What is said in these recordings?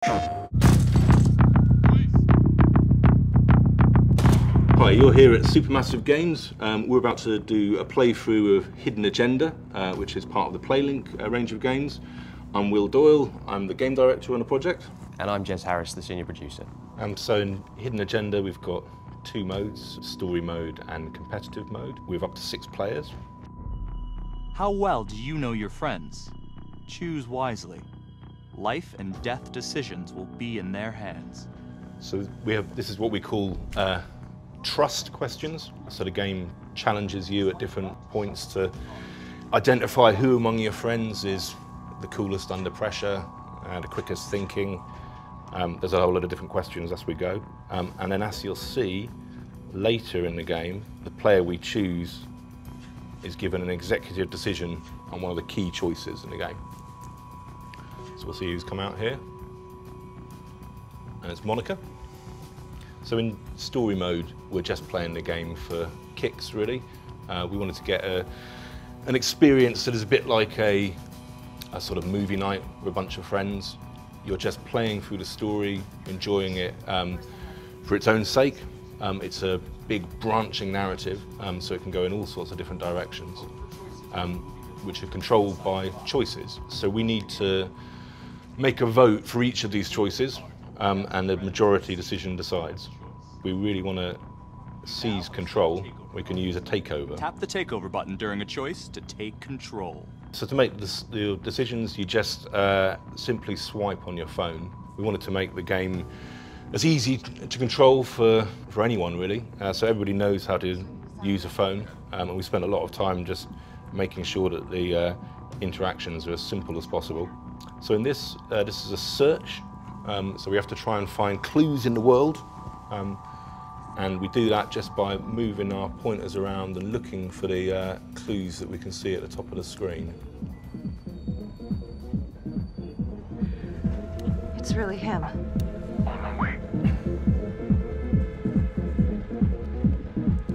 Hi, you're here at Supermassive Games. We're about to do a playthrough of Hidden Agenda, which is part of the PlayLink range of games. I'm Will Doyle, I'm the game director on the project. And I'm Jez Harris, the senior producer. So in Hidden Agenda we've got two modes, story mode and competitive mode. We have up to 6 players. How well do you know your friends? Choose wisely. Life and death decisions will be in their hands. So this is what we call trust questions. So the game challenges you at different points to identify who among your friends is the coolest under pressure, the quickest thinking. There's a whole lot of different questions as we go. And then as you'll see later in the game, the player we choose is given an executive decision on one of the key choices in the game. So we'll see who's come out here. And it's Monica. So in story mode, we're just playing the game for kicks, really. We wanted to get an experience that is a bit like a sort of movie night with a bunch of friends. You're just playing through the story, enjoying it for its own sake. It's a big branching narrative, so it can go in all sorts of different directions, which are controlled by choices. So we need to make a vote for each of these choices, and the majority decision decides. We really want to seize control. We can use a takeover. Tap the takeover button during a choice to take control. So to make the decisions, you just simply swipe on your phone. We wanted to make the game as easy to control for anyone, really. So everybody knows how to use a phone, and we spent a lot of time just making sure that the interactions are as simple as possible. So in this is a search, so we have to try and find clues in the world, and we do that just by moving our pointers around and looking for the clues that we can see at the top of the screen. It's really him.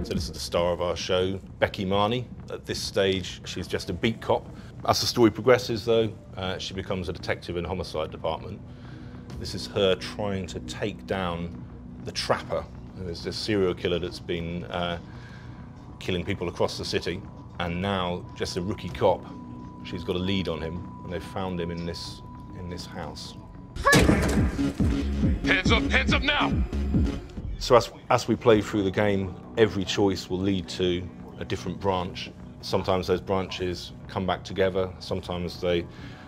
So this is the star of our show, Becky Marnie. At this stage, she's just a beat cop. As the story progresses, though, she becomes a detective in the homicide department. This is her trying to take down the trapper. There's this serial killer that's been killing people across the city, and now, just a rookie cop, she's got a lead on him, and they've found him in this house. Hands up now! So as we play through the game, every choice will lead to a different branch. Sometimes those branches come back together, sometimes they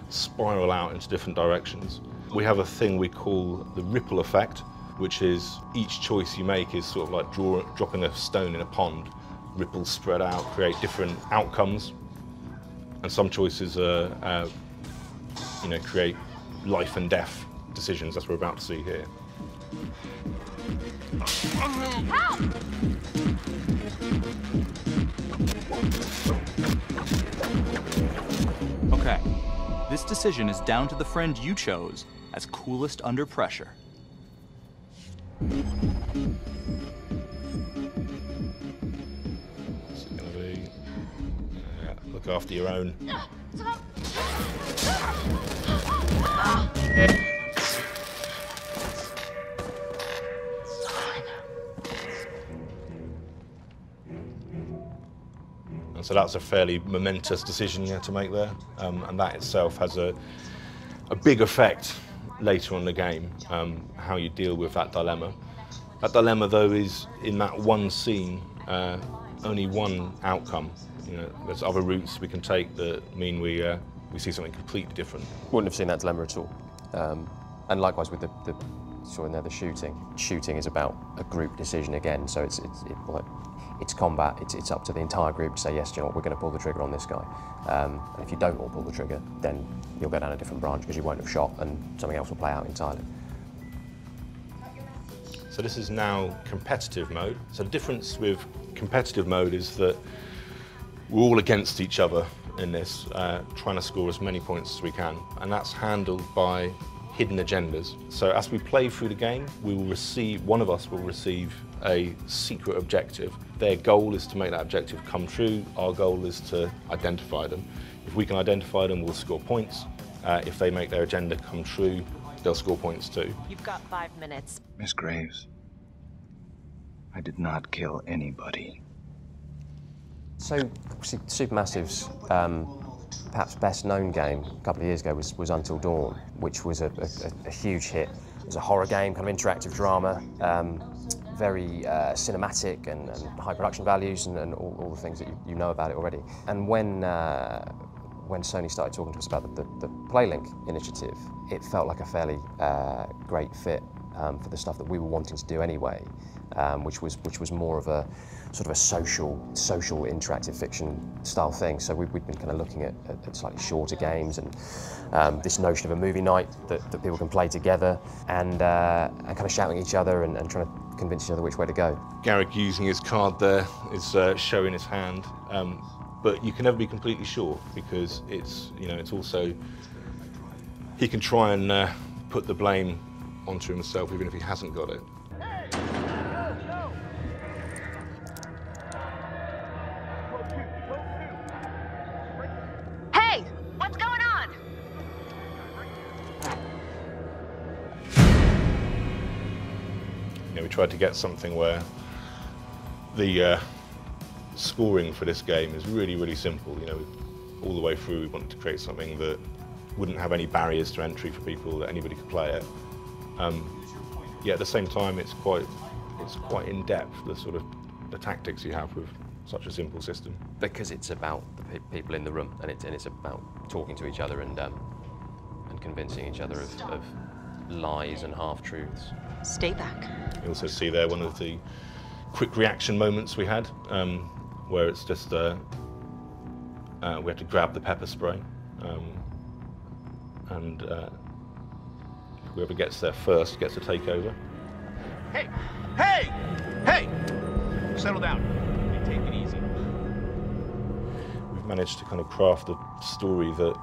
spiral out into different directions. We have a thing we call the ripple effect, which is each choice you make is sort of like dropping a stone in a pond. Ripples spread out, create different outcomes, and some choices create life and death decisions, as we're about to see here. Help! Okay, this decision is down to the friend you chose as coolest under pressure. It's going to be look after your own. And so that's a fairly momentous decision you have to make there, and that itself has a big effect later on in the game, how you deal with that dilemma. That dilemma, though, is in that one scene, only one outcome. There's other routes we can take that mean we see something completely different. Wouldn't have seen that dilemma at all. And likewise with the shooting. Shooting is about a group decision again, so it's combat. It's up to the entire group to say, yes, you know what, we're going to pull the trigger on this guy. And if you don't all pull the trigger, then you'll go down a different branch because you won't have shot and something else will play out entirely. So this is now competitive mode. So the difference with competitive mode is that we're all against each other in this, trying to score as many points as we can, and that's handled by hidden agendas. So as we play through the game, one of us will receive a secret objective. Their goal is to make that objective come true. Our goal is to identify them. If we can identify them, we'll score points. If they make their agenda come true, they'll score points too. You've got 5 minutes. Miss Graves, I did not kill anybody. So, obviously, Supermassive's perhaps best-known game a couple of years ago was Until Dawn, which was a huge hit. It was a horror game, kind of interactive drama, very cinematic and high production values and all the things that you know about it already. And when Sony started talking to us about the PlayLink initiative, it felt like a fairly great fit for the stuff that we were wanting to do anyway, which was more of a sort of a social interactive fiction style thing. So we'd been kind of looking at slightly shorter games and this notion of a movie night that people can play together and kind of shouting at each other and trying to convince each other which way to go. Garrick using his card there is showing his hand, but you can never be completely sure because it's also, he can try and put the blame onto himself even if he hasn't got it. Hey! What's going on? We tried to get something where the scoring for this game is really, really simple. All the way through we wanted to create something that wouldn't have any barriers to entry for people, that anybody could play it. Yet at the same time it's quite in-depth, the tactics you have with such a simple system. Because it's about the people in the room and it's about talking to each other and convincing each other of lies and half-truths. Stay back. You also see there one of the quick reaction moments we had, where it's just we have to grab the pepper spray, and whoever gets there first gets to take over. Hey! Hey! Hey! Settle down. Take it easy. We've managed to kind of craft a story that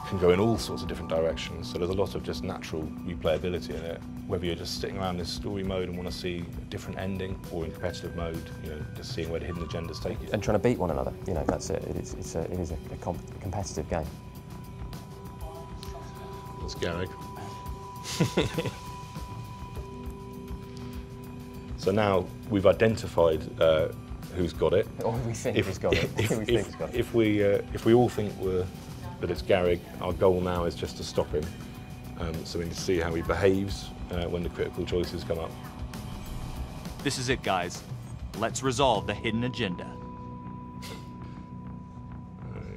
can go in all sorts of different directions, so there's a lot of just natural replayability in it. Whether you're just sitting around this story mode and want to see a different ending, or in competitive mode, just seeing where the hidden agendas take you. And trying to beat one another, that's it. It is a competitive game. That's Garrick. So now we've identified who's got it. Or we think he's got it. If we all think that it's Garrick, our goal now is just to stop him. So we need to see how he behaves when the critical choices come up. This is it, guys. Let's resolve the hidden agenda.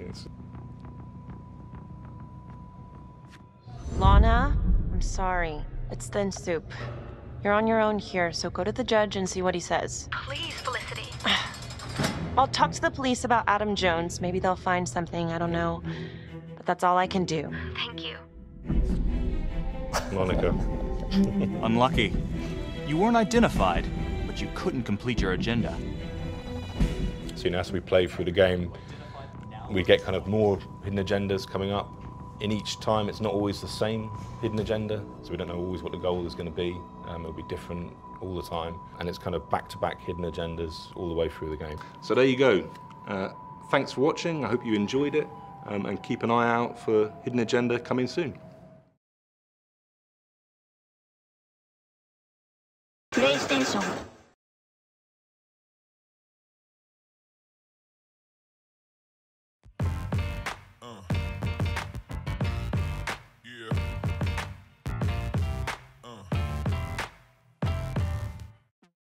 Yes. Lana, I'm sorry. It's thin soup. You're on your own here, so go to the judge and see what he says. Please, Felicity. I'll talk to the police about Adam Jones. Maybe they'll find something, I don't know. But that's all I can do. Thank you. Monica. Unlucky. You weren't identified, but you couldn't complete your agenda. So as we play through the game, we get kind of more hidden agendas coming up. In each time, it's not always the same hidden agenda, so we don't know always what the goal is going to be. It'll be different all the time, and it's kind of back-to-back hidden agendas all the way through the game. So there you go. Thanks for watching. I hope you enjoyed it, and keep an eye out for Hidden Agenda coming soon. PlayStation